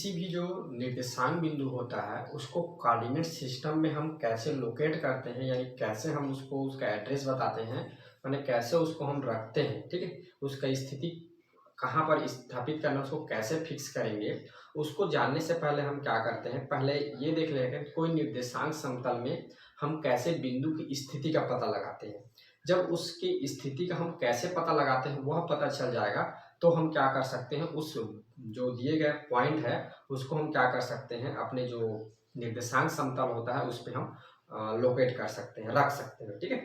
किसी भी जो निर्देशांक बिंदु होता है उसको कोऑर्डिनेट सिस्टम में हम कैसे लोकेट करते हैं, यानी कैसे हम उसको उसका एड्रेस बताते हैं, माने कैसे उसको हम रखते हैं। ठीक है, उसका स्थिति कहाँ पर स्थापित करना, उसको कैसे फिक्स करेंगे, उसको जानने से पहले हम क्या करते हैं, पहले ये देख लेंगे कि कोई निर्देशांक समतल में हम कैसे बिंदु की स्थिति का पता लगाते हैं। जब उसकी स्थिति का हम कैसे पता लगाते हैं वह पता चल जाएगा, तो हम क्या कर सकते हैं, उस जो दिए गए पॉइंट है उसको हम क्या कर सकते हैं, अपने जो निर्देशांक समतल होता है उस पे हम लोकेट कर सकते हैं, रख सकते हैं। ठीक है,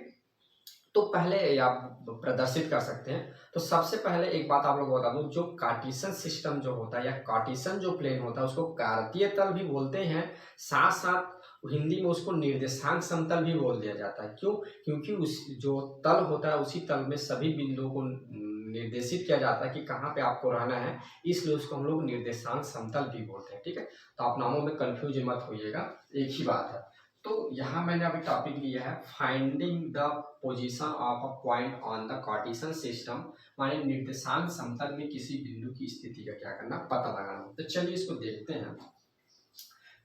तो पहले आप प्रदर्शित कर सकते हैं। तो सबसे पहले एक बात आप लोग को बता दूं, जो कार्टेशियन सिस्टम जो होता है या कार्टेशियन जो प्लेन होता है उसको कार्तीय तल भी बोलते हैं, साथ साथ हिंदी में उसको निर्देशांक समतल भी बोल दिया जाता है। क्यों? क्योंकि उस जो तल होता है उसी तल में सभी बिंदुओं को निर्देशित किया जाता है कि कहाँ पे आपको रहना है, इसलिए उसको हम लोग निर्देशांक समतल भी बोलते हैं। ठीक है, तो आप नामों में कंफ्यूज मत होइएगा, एक ही बात है। तो यहाँ मैंने अभी टॉपिक लिया है finding the position of a point on the Cartesian system, माने निर्देशांक समतल में किसी बिंदु की स्थिति का क्या करना, पता लगाना। तो चलिए इसको देखते हैं।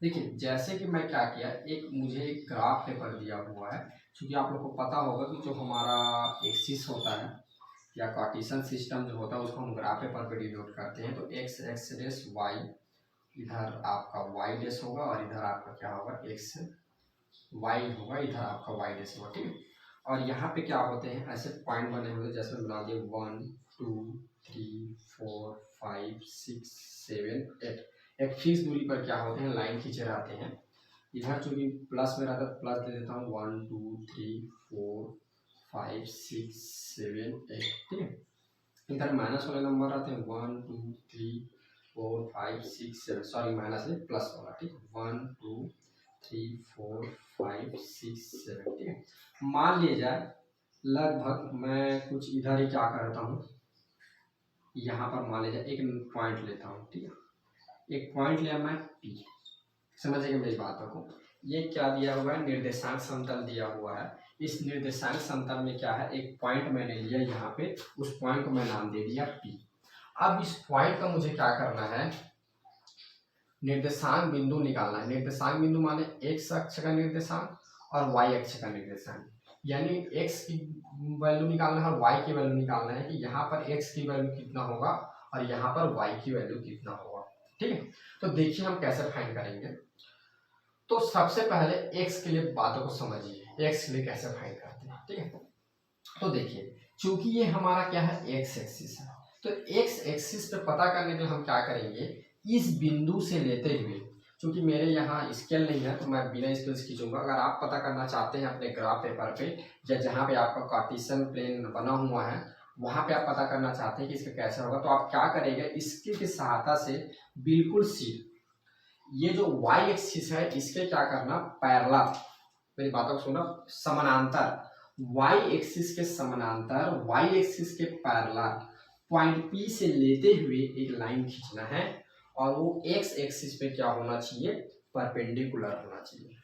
देखिए, जैसे कि मैं क्या किया, एक मुझे एक ग्राफ पेपर दिया हुआ है, क्योंकि आप लोग को पता होगा कि जो हमारा एक्सिस होता है या कार्टेशियन सिस्टम जो होता है उसको हम ग्राफ पेपर पे डिनोट करते हैं। तो एक्स एक्स डैश वाई, इधर आपका वाई डैश होगा और इधर आपका क्या होगा, एक्स वाई होगा, इधर आपका वाई डैश होगा। ठीक है, और यहाँ पे क्या होते हैं, ऐसे पॉइंट बने हुए जैसे बना दिए 1 2 3 4 5 6 7 8। एक फिक्स दूरी पर क्या होते हैं, लाइन खींचे रहते हैं। इधर चूंकि प्लस में रहता है प्लस दे देता हूँ, 1 2 3 4 5 6 7 8। ठीक है, इधर माइनस वाले नंबर रहते हैं 1 2 3 4 5 6 7, सॉरी माइनस नहीं प्लस वाला। ठीक है, 1 2 3 4 5 6 7। ठीक है, मान लिया जाए लगभग मैं कुछ इधर ही क्या करता हूँ, यहाँ पर मान लीजिए एक पॉइंट लेता हूँ। ठीक है, एक पॉइंट लिया मैं P, समझिएगा मेरी बातों को। ये क्या दिया हुआ है, निर्देशांक समतल दिया हुआ है। इस निर्देशांक समतल में क्या है, एक पॉइंट मैंने लिया यहाँ पे, उस पॉइंट को मैं नाम दे दिया P। अब इस पॉइंट का मुझे क्या करना है, निर्देशांक बिंदु निकालना है। निर्देशांक बिंदु माने x अक्ष का निर्देशांक और y अक्ष का निर्देशांक, यानी x की वैल्यू निकालना है और y की वैल्यू निकालना है कि यहाँ पर x की वैल्यू कितना होगा और यहाँ पर y की वैल्यू कितना होगा। ठीक है, तो देखिए हम कैसे फाइंड करेंगे। तो सबसे पहले x के लिए बातों को समझिए, x के लिए कैसे फाइंड करते हैं। ठीक है, तो देखिए चूंकि ये हमारा क्या है, x एक्सिस है, तो x एक्सिस पे पता करने के लिए हम क्या करेंगे, इस बिंदु से लेते हुए, क्योंकि मेरे यहाँ स्केल नहीं है तो मैं बिना स्केल खींचूंगा। अगर आप पता करना चाहते हैं अपने ग्राफ पेपर पे या जहाँ पे आपका कार्टेशियन प्लेन बना हुआ है वहाँ पे आप पता करना चाहते हैं कि इसका कैसे होगा, तो आप क्या करेंगे, इसके की सहायता से बिल्कुल सीधे ये जो y एक्सिस है इसके क्या करना, पैरेलल, मेरी बातों को सुना, समानांतर, y एक्सिस के समानांतर, y एक्सिस के पैरेलल पॉइंट P से लेते हुए एक लाइन खींचना है और वो x एक्सिस पे क्या होना चाहिए, परपेंडिकुलर होना चाहिए।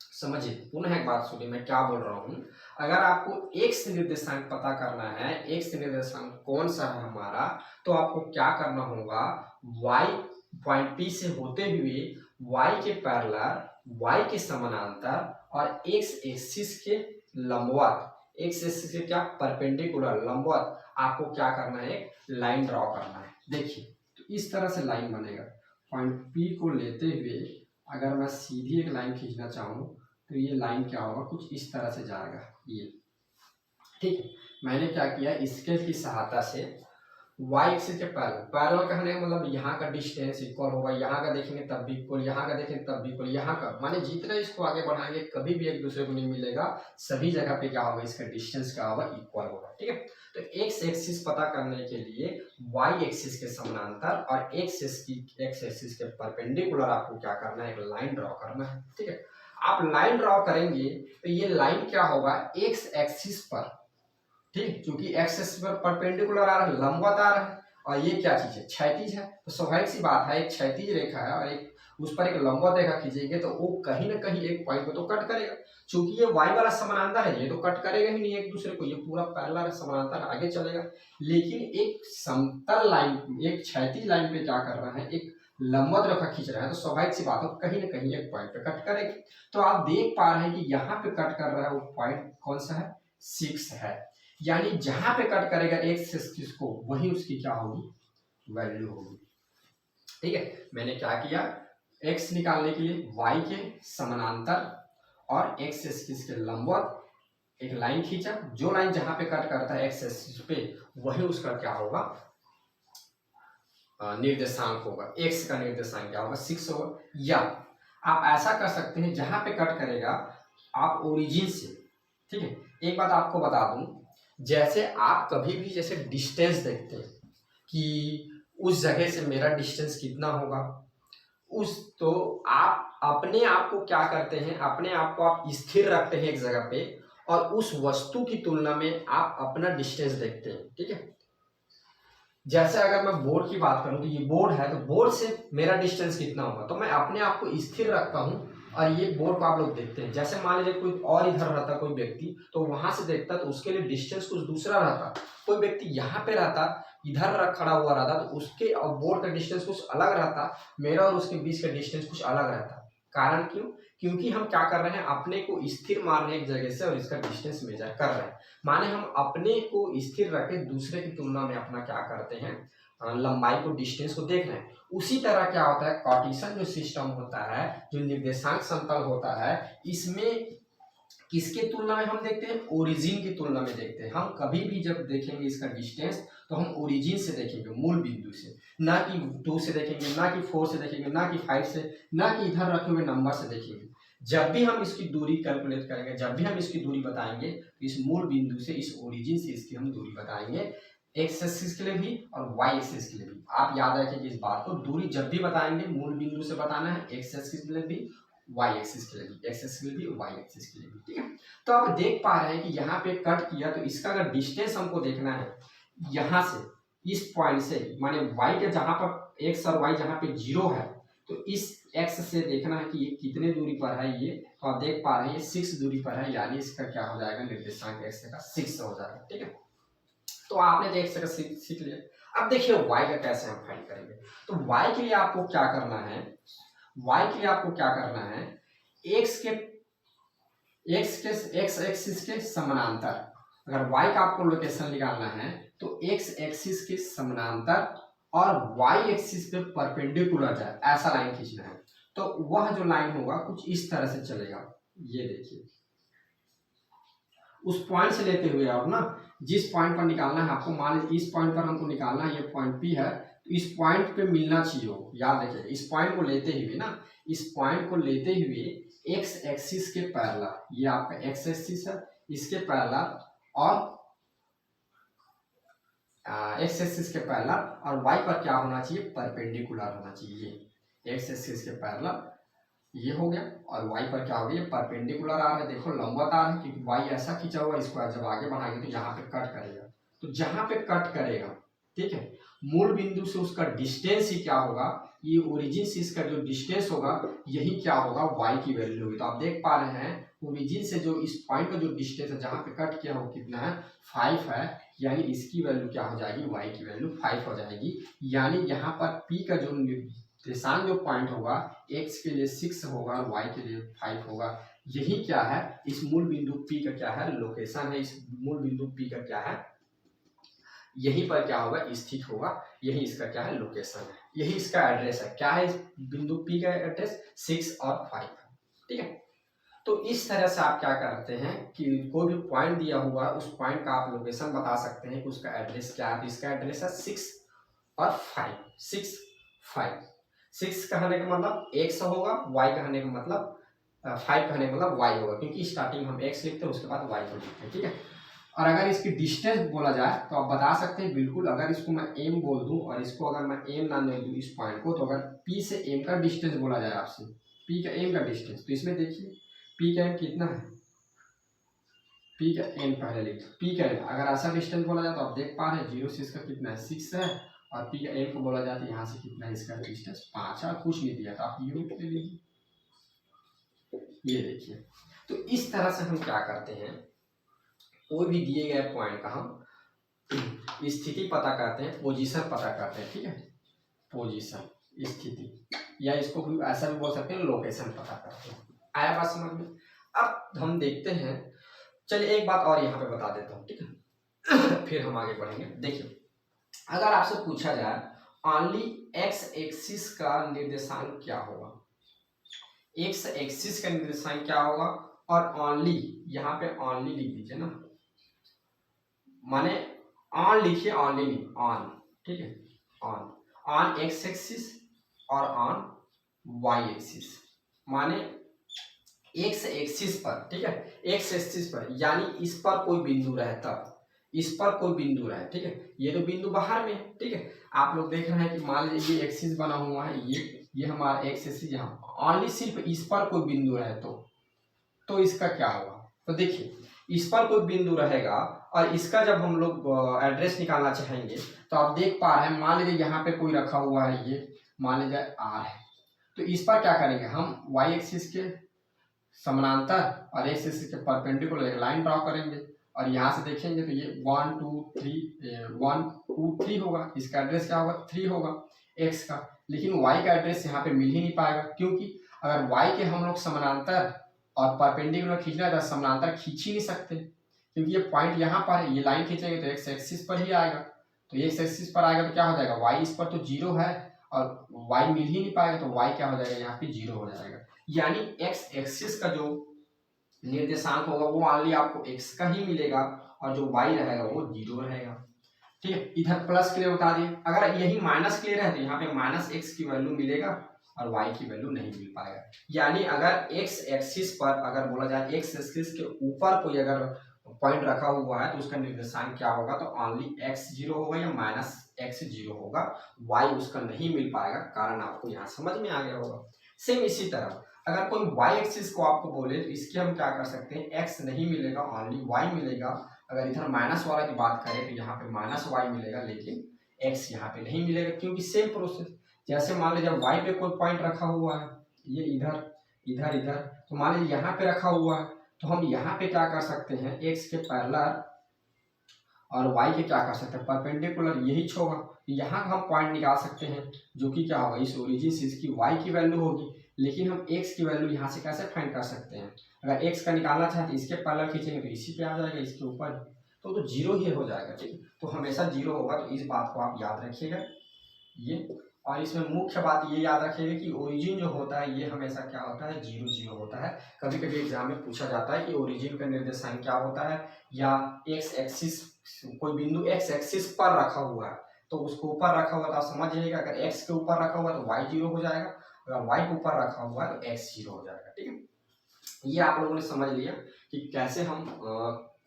समझिए, पुनः एक बात सुनिए मैं क्या बोल रहा हूँ। अगर आपको x निर्देशांक पता करना है, x निर्देशांक कौन सा है हमारा, तो आपको क्या करना होगा, y पॉइंट P से होते हुए y के पैरेलल, y के समानांतर और x एक्सिस के लंबवत, x एक्सिस के क्या, परपेंडिकुलर, लंबवत, आपको क्या करना है, एक लाइन ड्रॉ करना है। देखिए, तो इस तरह से लाइन बनेगा। पॉइंट P को लेते हुए अगर मैं सीधी एक लाइन खींचना चाहूँ तो ये लाइन क्या होगा, कुछ इस तरह से जाएगा ये। ठीक है, मैंने क्या किया, स्केल की सहायता से y एक्सिस के पैरेलल कहने का मतलब यहाँ का डिस्टेंस इक्वल होगा, यहाँ का देखेंगे तब भी इक्वल, यहाँ का देखेंगे तब भी इक्वल, यहाँ का माने जितने इसको आगे बढ़ाएंगे कभी भी एक दूसरे को नहीं मिलेगा, सभी जगह पे क्या होगा, इसका डिस्टेंस क्या होगा, इक्वल होगा। ठीक है, तो x एक्सिस पता करने के लिए y एक्सिस के समानांतर और x एक्सिस के परपेंडिकुलर आपको क्या करना है, एक लाइन ड्रॉ करना है। ठीक है, आप लाइन ड्रॉ करेंगे तो ये लाइन क्या होगा, x एक्सिस पर, ठीक, क्योंकि एक्स एक्सिस पर परपेंडिकुलर आ रहा है, लंबवत आ रहा है, और ये क्या चीज है, क्षैतिज है। तो स्वाभाविक सी बात है, एक क्षैतिज रेखा है और एक उस पर एक लंबवत रेखा खींचेंगे तो वो कहीं ना कहीं एक पॉइंट को तो कट करेगा। क्योंकि ये वाई वाला समानांतर है, ये तो कट करेगा ही नहीं एक दूसरे को, ये पूरा पैरेलल समानांतर आगे चलेगा। लेकिन एक समतल लाइन, एक क्षैतिज लाइन पे क्या कर रहा है, एक लंबवत रेखा खींच रहा है तो स्वाभाविक सी बात हो कहीं ना कहीं एक पॉइंट पे कट करेगी। तो आप देख पा रहे हैं कि यहाँ पे कट कर रहा है वो पॉइंट कौन सा है, 6 है। यानी जहां पे कट करेगा एक्स एक्सिस को वही उसकी क्या होगी, वैल्यू होगी। ठीक है, मैंने क्या किया, एक्स निकालने के लिए वाई के समानांतर और एक्स एक्सिस के लंबवत एक लाइन खींचा, जो लाइन जहां पे कट करता है एक्स एक्सिस पे वही उसका क्या होगा, निर्देशांक होगा। एक्स का निर्देशांक क्या होगा, 6 होगा। या आप ऐसा कर सकते हैं, जहां पे कट करेगा आप ओरिजिन से, ठीक है। एक बात आपको बता दूं, जैसे आप कभी भी जैसे डिस्टेंस देखते हैं कि उस जगह से मेरा डिस्टेंस कितना होगा, उस तो आप अपने आप को क्या करते हैं, अपने आप को आप स्थिर रखते हैं एक जगह पे और उस वस्तु की तुलना में आप अपना डिस्टेंस देखते हैं। ठीक है, जैसे अगर मैं बोर्ड की बात करूं तो ये बोर्ड है, तो बोर्ड से मेरा डिस्टेंस कितना होगा, तो मैं अपने आप को स्थिर रखता हूं और ये बोर्ड को आप लोग देखते हैं। जैसे मान लीजिए कोई और इधर रहता कोई व्यक्ति, तो वहां से देखता तो उसके लिए डिस्टेंस कुछ दूसरा रहता। कोई व्यक्ति यहाँ पे रहता, इधर खड़ा हुआ रहता, तो उसके और बोर्ड का डिस्टेंस कुछ अलग रहता, मेरा और उसके बीच का डिस्टेंस कुछ अलग रहता। कारण क्यों, क्योंकि हम क्या कर रहे हैं, अपने को स्थिर मान रहे हैं एक जगह से और इसका डिस्टेंस मेजर कर रहे हैं। माने हम अपने को स्थिर रखे दूसरे की तुलना में अपना क्या करते हैं, लंबाई को, डिस्टेंस को देख रहे हैं। उसी तरह क्या होता है, कार्टेशियन जो सिस्टम होता है, जो निर्देशांक समतल होता है, इसमें किसके तुलना में हम देखते हैं, ओरिजिन की तुलना में देखते हैं। हम कभी भी जब देखेंगे इसका डिस्टेंस तो हम ओरिजिन से देखेंगे, मूल बिंदु से, ना कि 2 से देखेंगे, ना कि 4 से देखेंगे, ना कि 5 से, ना कि इधर रखे हुए नंबर से देखेंगे। जब भी हम इसकी दूरी कैलकुलेट करेंगे, जब भी हम इसकी दूरी बताएंगे, तो इस मूल बिंदु से, इस ओरिजिन से इसकी हम दूरी बताएंगे, एक्स एक्सिस के लिए भी और वाई एक्सिस के लिए भी। आप याद रखेंगे इस बात को, दूरी जब भी बताएंगे मूल बिंदु से बताना है, एक्स एक्सिस के लिए भी, वाई एक्सिस के लिए भी, एक्स एक्सिस के लिए भी, वाई एक्सिस के लिए भी। ठीक है, तो आप देख पा रहे हैं कि यहाँ पे कट किया, तो इसका अगर डिस्टेंस हमको देखना है, यहाँ से इस पॉइंट से, माने वाई के जहां पर एक्स और वाई जहां पे 0 है, तो इस एक्स से देखना है कि ये कितने दूरी पर है। ये तो आप देख पा रहे हैं ये 6 दूरी पर है, यानी इसका क्या हो जाएगा, निर्देशांक एक्स का 6 हो जाएगा। ठीक है, तो आपने देख सका सीख लिया। अब देखिए वाई का कैसे हम फाइंड करेंगे। तो वाई के लिए आपको क्या करना है, वाई के लिए आपको क्या करना है, एक्स एक्सिस के समानांतर, अगर y का आपको लोकेशन निकालना है तो x एक्सिस के समानांतर और y एक्सिस पे परपेंडिकुलर जाए, ऐसा लाइन खींचना है। तो वह जो लाइन होगा कुछ इस तरह से चलेगा, ये देखिए, उस पॉइंट से लेते हुए, और ना जिस पॉइंट पर निकालना है आपको, मान लीजिए इस पॉइंट पर हमको निकालना है, ये पॉइंट P है, तो इस पॉइंट पे मिलना चाहिए हो, याद रखिए, इस पॉइंट को लेते हुए ना, इस पॉइंट को लेते हुए एक्स एक्सिस के पैरेलल, ये आपका एक्स एक्सिस है, इसके पैरेलल और एक्स एक्सिस के पैरेलल और वाई पर क्या होना चाहिए, परपेंडिकुलर होना चाहिए। एक्स एक्सिस के पैरेलल ये हो गया और वाई पर क्या हो गया, परपेंडिकुलर आ रहा है, देखो लंबवत आ रहा है, क्योंकि वाई ऐसा खींचा हुआ, इसको जब आगे बढ़ाएंगे तो यहाँ पे कट करेगा, तो जहां पे कट करेगा, ठीक है, मूल बिंदु से उसका डिस्टेंस ही क्या होगा, ये ओरिजिन से इसका जो डिस्टेंस होगा यही क्या होगा, वाई की वैल्यू होगी। तो आप देख पा रहे हैं ओरिजिन से जो इस पॉइंट का जो डिस्टेंस है, जहां पे कट किया वो कितना है, 5 है, यानी इसकी वैल्यू क्या हो जाएगी, वाई की वैल्यू 5 हो जाएगी। यानी यहाँ पर पी का जो निर्देशांक जो पॉइंट होगा, x के लिए 6 होगा, y के लिए 5 होगा। यही क्या है, इस मूल बिंदु P का क्या है, लोकेशन है, इस मूल बिंदु P का क्या है, यहीं पर क्या होगा, स्थित होगा, यही इसका क्या है, लोकेशन है, यही इसका एड्रेस है। क्या है इस बिंदु P का एड्रेस, 6 और 5 है। ठीक है, तो इस तरह से आप क्या करते हैं कि कोई भी पॉइंट दिया हुआ है, उस पॉइंट का आप लोकेशन बता सकते हैं कि उसका एड्रेस क्या है। तो इसका एड्रेस है 6 और 5, 6 5। 6 कहने का मतलब x होगा, y कहने का मतलब 5 कहने का मतलब y होगा, क्योंकि स्टार्टिंग हम x लिखते हैं उसके बाद y को लिखते हैं। ठीक है, और अगर इसकी डिस्टेंस बोला जाए तो आप बता सकते हैं बिल्कुल, अगर इसको मैं m बोल दूं और इसको अगर मैं m ना दे दूं इस पॉइंट को, तो अगर p से m का डिस्टेंस बोला जाए आपसे, p का m का डिस्टेंस, तो इसमें देखिए p का m कितना है, p का m पहले लिख, p का m अगर ऐसा डिस्टेंस बोला जाए तो आप देख पा रहे हैं 0 से इसका कितना है, 6 है, और p का m को बोला जाता है यहाँ से कितना है, इसका डिस्टेंस 5 है, और कुछ नहीं दिया, तो आप यूनिट ले लीजिए। ये देखिए, तो इस तरह से हम क्या करते हैं, कोई भी दिए गए पॉइंट का हम स्थिति पता करते हैं, पोजीशन पता करते हैं। ठीक है, पोजीशन, स्थिति, या इसको भी ऐसा भी बोल सकते हैं लोकेशन पता करते हैं। आया बात समझ में? अब हम देखते हैं, चलिए एक बात और यहाँ पे बता देता हूँ, ठीक है फिर हम आगे बढ़ेंगे। देखिए अगर आपसे पूछा जाए ओनली एक्स एक्सिस का निर्देशांक क्या होगा, एक्स एक्सिस का निर्देशांक क्या होगा, और ओनली, यहाँ पे ओनली लिख दीजिए ना, माने ऑन लिखिए, ओनली नहीं, ऑन, ठीक है, ऑन, ऑन एक्स एक्सिस और ऑन वाई एक्सिस, माने एक्स एक्सिस पर, ठीक है, एक्स एक्सिस पर यानी इस पर कोई बिंदु रहे तब, इस पर कोई बिंदु रहे, ठीक है, ये तो बिंदु बाहर में है, ठीक है, आप लोग देख रहे हैं कि मान लीजिए ये एक्सिस बना हुआ है, ये हमारा एक्स एक्सिस, यहाँ ओनली सिर्फ इस पर कोई बिंदु रहे तो इसका क्या होगा। तो देखिए इस पर कोई बिंदु रहेगा और इसका जब हम लोग एड्रेस निकालना चाहेंगे तो आप देख पा रहे हैं, मान लीजिए यहाँ पे कोई रखा हुआ है, ये मान लीजिए आर है, तो इस पर क्या करेंगे हम, वाई एक्सिस के समानांतर और एक्स एक्सिस के परपेंडिकुलर एक लाइन ड्रॉ करेंगे और यहाँ से देखेंगे तो ये 1 2 3 1 2 3 होगा, इसका एड्रेस क्या होगा 3 होगा एक्स का, लेकिन वाई का एड्रेस यहाँ पे मिल ही नहीं पाएगा, क्योंकि अगर वाई के हम लोग समानांतर और परपेंडिकुलर खींचना है तो समानांतर खींच ही नहीं सकते, क्योंकि ये पॉइंट यहाँ पर है, ये लाइन खींचेंगे तो एक्स एक्सिस पर ही आएगा, तो एक्स एक्सिस पर आएगा तो क्या हो जाएगा, वाई इस पर तो 0 है और वाई मिल ही नहीं पाएगा, तो वाई क्या हो जाएगा, यहाँ पे 0 हो जाएगा, यानी एक्स एक्सिस का जो निर्देशांक होगा वो ओनली आपको एक्स का ही मिलेगा और जो वाई रहेगा वो 0 रहेगा, ठीक है। इधर प्लस के लिए बता दिए, अगर यही माइनस के लिए रहे तो यहाँ पे माइनस एक्स की वैल्यू मिलेगा और y की वैल्यू नहीं मिल पाएगा, यानी अगर x एक्सिस पर अगर बोला जाए x एक्सिस के ऊपर कोई अगर पॉइंट रखा हुआ है तो उसका निर्देशांक क्या होगा, तो ओनली x 0 होगा या माइनस x 0 होगा, y उसका नहीं मिल पाएगा, कारण आपको यहाँ समझ में आ गया होगा। सेम इसी तरह अगर कोई y एक्सिस को आपको बोले तो इसके हम क्या कर सकते हैं, x नहीं मिलेगा ओनली y मिलेगा, अगर इधर माइनस वाला की बात करें तो यहाँ पे माइनस वाई मिलेगा लेकिन x यहाँ पे नहीं मिलेगा, क्योंकि सेम प्रोसेस, जैसे मान लीजिए y पे कोई पॉइंट रखा हुआ है, ये इधर इधर इधर, तो मान लीजिए यहाँ पे रखा हुआ है तो हम यहाँ पे क्या कर सकते हैं, x के पैरेलल और y के क्या कर सकते हैं परपेंडिकुलर, यही छोड़ा, यहाँ हम पॉइंट निकाल सकते हैं जो कि क्या होगा, इस ओरिजिन से इसकी y की वैल्यू होगी, लेकिन हम x की वैल्यू यहाँ से कैसे फाइंड कर सकते हैं, अगर x का निकालना चाहते इसके पैरेलल खींचेंगे तो इसी पे आ जाएगा, इसके ऊपर तो 0 ही हो जाएगा, ठीक, तो हमेशा 0 होगा, तो इस बात को आप याद रखिएगा ये। और इसमें मुख्य बात ये याद रखिएगा कि ओरिजिन जो होता है ये हमेशा क्या होता है, 0 0 होता है। कभी कभी एग्जाम में पूछा जाता है कि ओरिजिन का निर्देशांक क्या होता है, या एक्स एक्सिस, कोई बिंदु एक्स एक्सिस पर रखा हुआ है तो उसको ऊपर रखा हुआ, तो आप समझ जाइएगा अगर एक्स के ऊपर रखा हुआ है तो वाई 0 हो जाएगा, अगर वाई के ऊपर रखा हुआ है तो एक्स 0 हो जाएगा, ठीक है। ये आप लोगों ने समझ लिया कि कैसे हम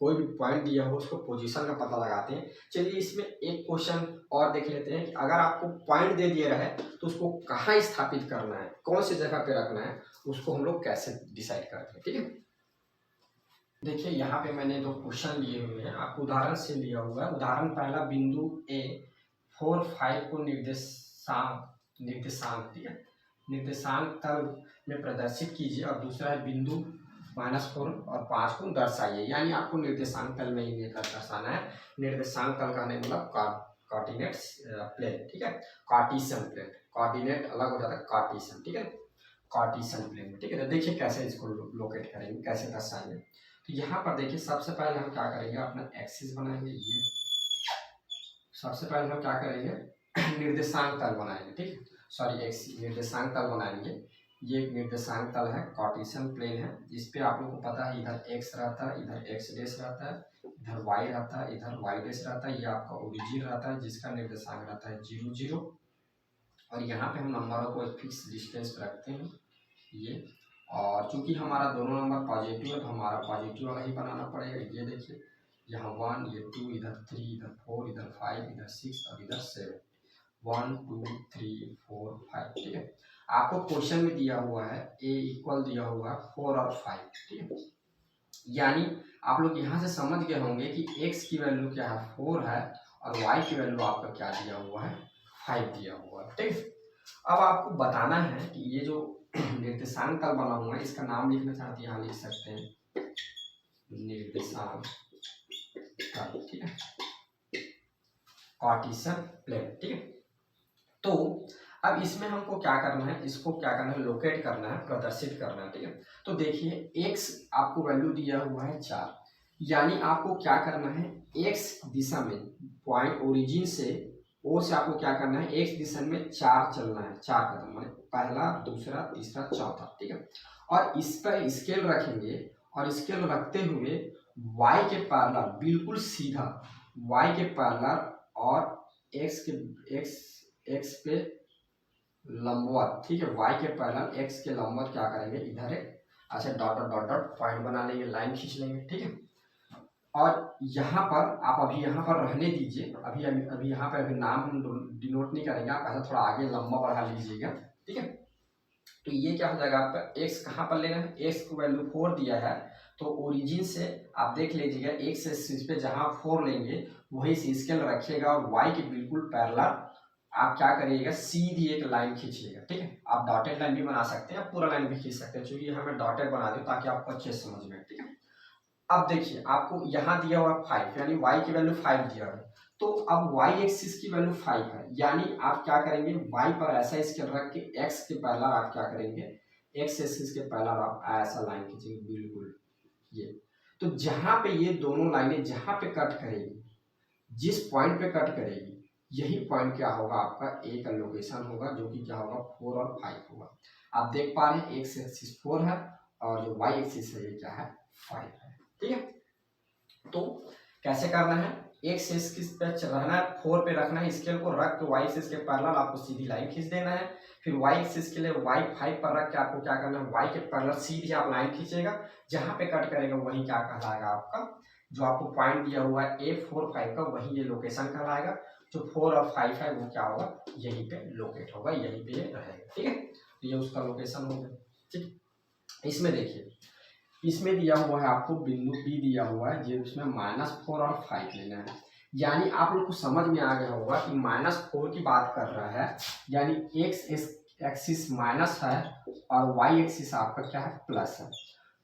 कोई भी पॉइंट दिया हो उसको पोजीशन का पता लगाते हैं। चलिए इसमें एक क्वेश्चन और देख लेते हैं कि अगर आपको पॉइंट दे दिया रहे तो उसको कहाँ स्थापित करना है, कौन सी जगह पे रखना है, उसको हम लोग कैसे डिसाइड करते हैं, ठीक है। देखिए यहाँ पे मैंने दो क्वेश्चन लिए हुए हैं, आपको उदाहरण से लिया हुआ है। उदाहरण पहला, बिंदु ए 4 5 को निर्देशांक दिया, निर्देशांक तल में प्रदर्शित कीजिए, और दूसरा है बिंदु -4 और 5 को दर्शाइए, यानी आपको निर्देशांक तल में ही दर्शाना है। निर्देशांक तल का नहीं मतलब कोऑर्डिनेट प्लेन, ठीक है, कार्टेशियन प्लेन, कोऑर्डिनेट अलग हो जाता है कार्टेशियन, ठीक है, कार्टेशियन प्लेन में, ठीक है। तो देखिए कैसे इसको लोकेट करेंगे, कैसे दर्शाएंगे। तो यहाँ पर देखिए सबसे पहले हम क्या करेंगे, अपना एक्सिस बनाएंगे, ये सबसे पहले हम क्या करेंगे निर्देशांक तल बनाएंगे, ठीक है, सॉरी एक्स निर्देशांक तल बनाएंगे। ये एक निर्देशांक तल है, कार्टेशियन प्लेन है, इस पे आप लोगों को पता है इधर एक्स रहता है, इधर एक्स डैश रहता है, इधर वाई रहता है, इधर वाई डैश रहता है, ये आपका ओरिजिन रहता है जिसका निर्देशांक रहता है 0 0, और यहाँ पे हम नंबरों को एक फिक्स डिस्टेंस पे रखते हैं ये, और चूंकि हमारा दोनों नंबर पॉजिटिव है तो हमारा पॉजिटिव वाला ही बनाना पड़ेगा। ये देखिए यहाँ 1, ये 2, इधर 3, इधर 4, इधर 5, इधर 6 और इधर 7, 1 2 3 4 5, ठीक है। आपको क्वेश्चन में दिया हुआ है a इक्वल दिया हुआ है 4 और 5, ठीक है, यानी आप लोग यहाँ से समझ गए होंगे कि x की वैल्यू क्या है 4 है और y की वैल्यू आपका क्या दिया हुआ है 5 दिया हुआ है, ठीक। अब आपको बताना है कि ये जो निर्देशांक तल बना हुआ है इसका नाम लिखना चाहते हैं, यहाँ लिख सकते हैं निर्देशांक तल, ठीक है, कार्टेशियन प्लेन, ठीक है। तो अब इसमें हमको क्या करना है, इसको क्या करना है, लोकेट करना है, प्रदर्शित करना है, ठीक है। तो देखिए x आपको वैल्यू दिया हुआ है 4, यानी आपको क्या करना है, x दिशा में पॉइंट ओरिजिन से ओ से आपको क्या करना है, x दिशा में 4 चलना है, 4 कदम, मतलब पहला, दूसरा, तीसरा, चौथा, ठीक है। और इस पर स्केल रखेंगे और स्केल रखते हुए y के पैरेलल बिल्कुल सीधा, y के पैरेलल और x पे लंबवत, ठीक है, y के पैरेलल x के लंबवत क्या करेंगे, इधर एक अच्छा dot dot dot dot point बना लेंगे, लाइन खींच लेंगे, ठीक है। और यहाँ पर आप अभी यहाँ पर रहने दीजिए, अभी अभी यहाँ पर अभी नाम हम डिनोट नहीं करेंगे, आप ऐसा थोड़ा आगे लंबा बढ़ा लीजिएगा, ठीक है। तो ये क्या हो जाएगा आपका, x कहाँ पर लेना है, x को वैल्यू 4 दिया है, तो ओरिजिन से आप देख लीजिएगा x एक्सिस पे जहाँ 4 लेंगे वहीं से स्केल रखिएगा और y के बिल्कुल पैरेलल आप क्या करिएगा, सीधी एक लाइन खींचिएगा, ठीक है। आप डॉटेड लाइन भी बना सकते हैं, आप पूरा लाइन भी खींच सकते हैं, चूंकि हमें डॉटेड बना दें ताकि आपको अच्छे से समझ में, ठीक है। अब देखिए आपको यहाँ दिया हुआ 5, यानी y की वैल्यू 5 दिया है, तो अब y एक्सिस की वैल्यू 5 है, यानी आप क्या करेंगे, y पर ऐसा स्केल रख के x के पैरेलल आप क्या करेंगे, x एक्सिस के पैरेलल आप ऐसा लाइन खींचेंगे, बिल्कुल ये। तो जहां पे ये दोनों लाइनें जहां पे कट करेगी, जिस पॉइंट पे कट करेगी, यही पॉइंट क्या होगा, आपका ए का लोकेशन होगा, जो कि क्या होगा, 4 और 5 होगा। आप देख पा रहे हैं x एक्सिस 4 है और जो y एक्सिस है ये क्या है, 5 है, ठीक है। तो कैसे करना है, x एक्सिस पे रहना है, 4 पे रखना है, स्केल को रख के y एक्सिस के पैरेलल आपको सीधी लाइन खींच देना है। फिर y एक्सिस के लिए y 5 पर रख के आपको क्या करना है, y के पैरेलल सीधी आप लाइन खींचेगा, जहां पे कट करेगा वही क्या कहलाएगा आपका, जो आपको पॉइंट दिया हुआ है A4 5 का, वही ये लोकेशन कहलाएगा। जो 4 और 5 है वो क्या होगा, यहीं पे लोकेट होगा, यहीं पे ये रहेगा, ठीक है। तो ये उसका लोकेशन हो गया, ठीक। इसमें देखिए, इसमें दिया हुआ है आपको बिंदु P दिया हुआ है, जिसमें -4 और 5 लेना है, यानी आप लोग को समझ में आ गया होगा कि -4 की बात कर रहा है, यानी x एक्सिस माइनस है और y एक्सिस आपका क्या है, प्लस है।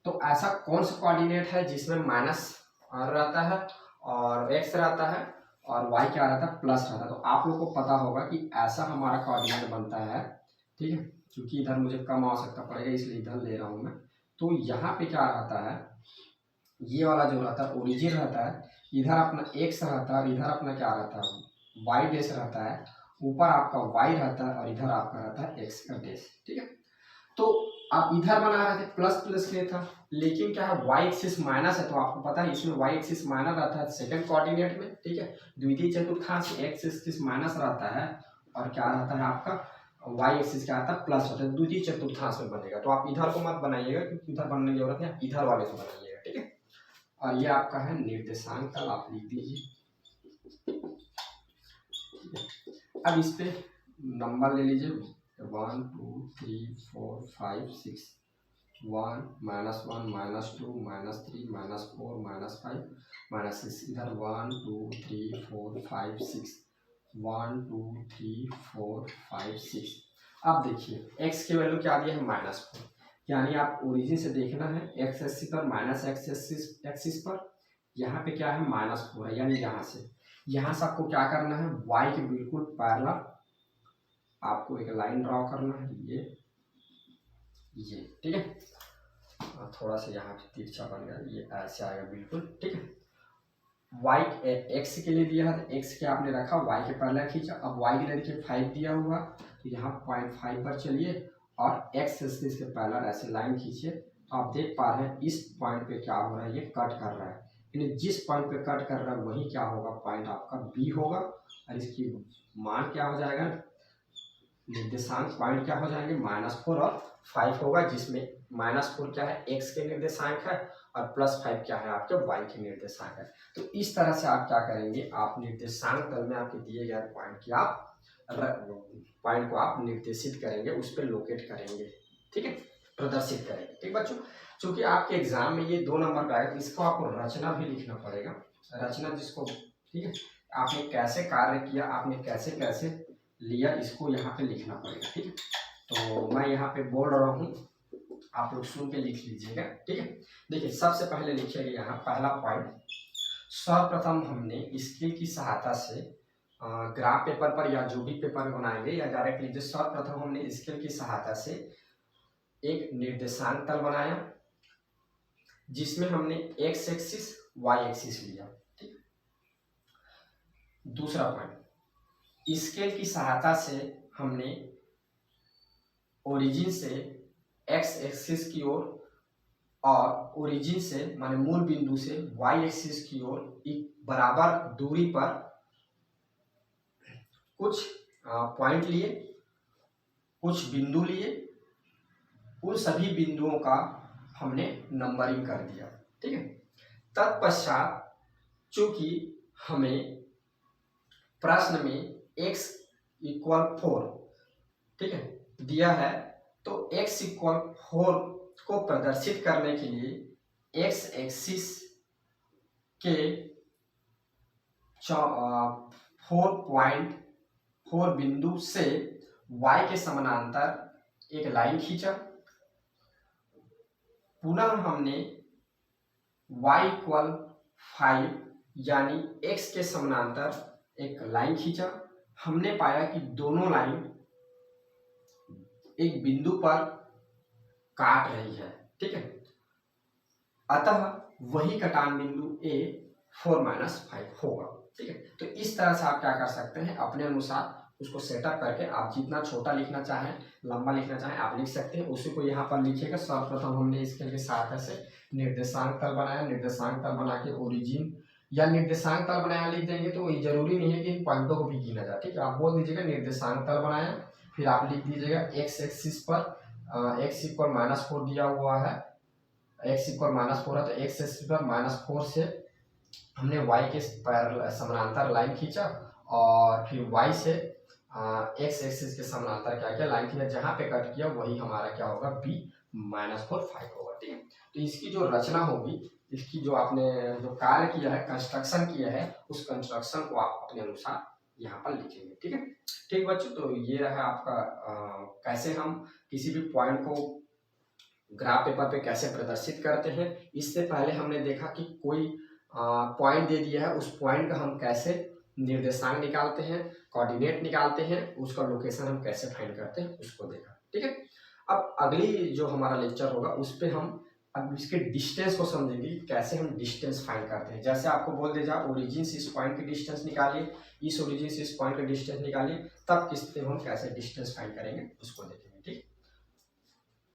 तो ऐसा कौन सा कोऑर्डिनेट है जिसमें माइनस रहता है और x रहता है और y क्या रहता है, प्लस रहता है। तो आप लोग को पता होगा कि ऐसा हमारा कोऑर्डिनेट बनता है, ठीक है। क्योंकि इधर मुझे कम आवश्यकता पड़ेगा इसलिए इधर ले रहा हूँ मैं। तो यहाँ पे क्या रहता है, ये वाला जो रहता है ओरिजिन रहता है, इधर अपना x रहता है और इधर अपना क्या रहता है, y डैश रहता है, ऊपर आपका y रहता है और इधर आपका रहता है x का डैश, ठीक है। तो आप इधर बना रहे थे प्लस प्लस के था, लेकिन क्या है, y एक्सिस माइनस है, तो आपको पता है इसमें y एक्सिस माइनस रहता है सेकंड कोऑर्डिनेट में, ठीक है। द्वितीय चतुर्थांश x एक्सिस माइनस रहता है और क्या रहता है आपका, y एक्सिस क्या आता है, प्लस होता है, द्वितीय चतुर्थांश में बनेगा। तो आप इधर को मत बनाइएगा क्योंकि इधर बनने की जरूरत है, इधर वाले से बनाइएगा, ठीक है। और ये आपका है निर्देशांक तल, आप लिख दीजिए। अब इस पे नंबर ले लीजिए, 1 2 3 4 5 6, 1 -1 -2 -3 -4 -5 -6, इधर 1 2 3 4 5 6, 1 2 3 4 5 6। अब देखिए x की वैल्यू क्या दी है, -4, यानी आप ओरिजिन से देखना है, x एक्सिस पर माइनस x एक्सिस पर यहाँ पे क्या है, -4 है, यानी यहाँ से आपको क्या करना है, y के बिल्कुल पैरेलल आपको एक लाइन ड्रॉ करना है, ये ठीक है। थोड़ा सा यहाँ पे तिरछा बन गया, ये ऐसे आएगा बिल्कुल, ठीक है। y x के लिए दिया है, x के आपने रखा, y के पैरेलल खींचा, अब y के लिए देखिए 5 दिया हुआ, तो यहाँ 0.5 पर चलिए और x एक्सिस के पैरेलल ऐसे लाइन खींचिए। तो आप देख पा रहे हैं इस पॉइंट पे क्या हो रहा है, ये कट कर रहा है, यानी जिस पॉइंट पे कट कर रहा है वही क्या होगा, पॉइंट आपका B होगा। और इसकी मान क्या हो जाएगा, निर्देशांक पॉइंट क्या हो जाएंगे, -4 और 5 होगा, जिसमें -4 क्या है, x के निर्देशांक है और +5 क्या है, आपके y के निर्देशांक है। तो इस तरह से आप क्या करेंगे, आप निर्देशांक तल में आपके दिए गए पॉइंट की आप पॉइंट को आप निर्देशित करेंगे, उस पर लोकेट करेंगे, ठीक है, प्रदर्शित करेंगे, ठीक बच्चों। चूंकि आपके एग्जाम में ये 2 नंबर पे आएगा, तो इसको आपको रचना भी लिखना पड़ेगा, रचना जिसको, ठीक है, आपने कैसे कार्य किया, आपने कैसे कैसे लिया, इसको यहाँ पे लिखना पड़ेगा, ठीक है। तो मैं यहाँ पे बोल रहा हूँ, आप लोग सुन के लिख लीजिएगा, ठीक है। देखिए सबसे पहले लिखिएगा यहाँ पहला पॉइंट, सर्वप्रथम हमने स्केल की सहायता से ग्राफ पेपर पर या जो भी पेपर बनाएंगे या डायरेक्ट लीजिए, सर्वप्रथम हमने स्केल की सहायता से एक निर्देशांक तल बनाया जिसमें हमने एक्स एक्सिस वाई एक्सिस लिया। ठीक, दूसरा पॉइंट, स्केल की सहायता से हमने ओरिजिन से एक्स एक्सिस की ओर और ओरिजिन से माने मूल बिंदु से वाई एक्सिस की ओर एक बराबर दूरी पर कुछ पॉइंट लिए, कुछ बिंदु लिए, उन सभी बिंदुओं का हमने नंबरिंग कर दिया। ठीक है, तत्पश्चात चूंकि हमें प्रश्न में x इक्वल 4, ठीक है, दिया है, तो x इक्वल 4 को प्रदर्शित करने के लिए x एक्सिस के 4.4 बिंदु से y के समानांतर एक लाइन खींचा। पुनः हमने y इक्वल 5 यानी x के समानांतर एक लाइन खींचा। हमने पाया कि दोनों लाइन एक बिंदु पर काट रही है। ठीक है, अतः वही कटान बिंदु A 4-5 होगा। ठीक है, तो इस तरह से आप क्या कर सकते हैं, अपने अनुसार उसको सेटअप करके आप जितना छोटा लिखना चाहें, लंबा लिखना चाहें आप लिख सकते हैं। उसी को यहाँ पर लिखिएगा। सर्वप्रथम हमने इसके सहायता से निर्देशांक तल बनाया। निर्देशांक तल बना के ओरिजिन या निर्देशांक तल बनाया लिख देंगे तो ये जरूरी नहीं है कि इन पॉइंटों को भी गिना जाए। ठीक है, आप बोल दीजिएगा निर्देशांक तल बनाया, फिर आप लिख दीजिएगा एक्स एक्सिस पर एक्स इक्वल -4 दिया हुआ है, एक्स इक्वल -4 है तो एक्स एक्सिस पर -4 से हमने y के समानांतर लाइन खींचा और फिर y से एक्स एक्सिस के समानांतर क्या किया, लाइन खींचा। जहां पे कट किया वही हमारा क्या होगा, b -4 5 होगा। ठीक है, तो इसकी जो रचना होगी, इसकी जो आपने जो कार्य किया है, कंस्ट्रक्शन किया है, उस कंस्ट्रक्शन को आप अपने अनुसार यहाँ पर लिखेंगे। ठीक है, ठीक बच्चों, तो ये रहा आपका कैसे हम किसी भी पॉइंट को ग्राफ पेपर पे कैसे प्रदर्शित करते हैं। इससे पहले हमने देखा कि कोई पॉइंट दे दिया है, उस पॉइंट का हम कैसे निर्देशांक निकालते हैं, कोऑर्डिनेट निकालते हैं, उसका लोकेशन हम कैसे फाइंड करते हैं, उसको देखा। ठीक है, अब अगली जो हमारा लेक्चर होगा उस पर हम अब इसके डिस्टेंस को समझेंगे, कैसे हम डिस्टेंस फाइंड करते हैं। जैसे आपको बोल दे जाओ ओरिजिन से इस पॉइंट की डिस्टेंस निकालिए, इस ओरिजिन से इस पॉइंट का डिस्टेंस निकालिए, तब किस हम कैसे डिस्टेंस फाइंड करेंगे उसको देखें।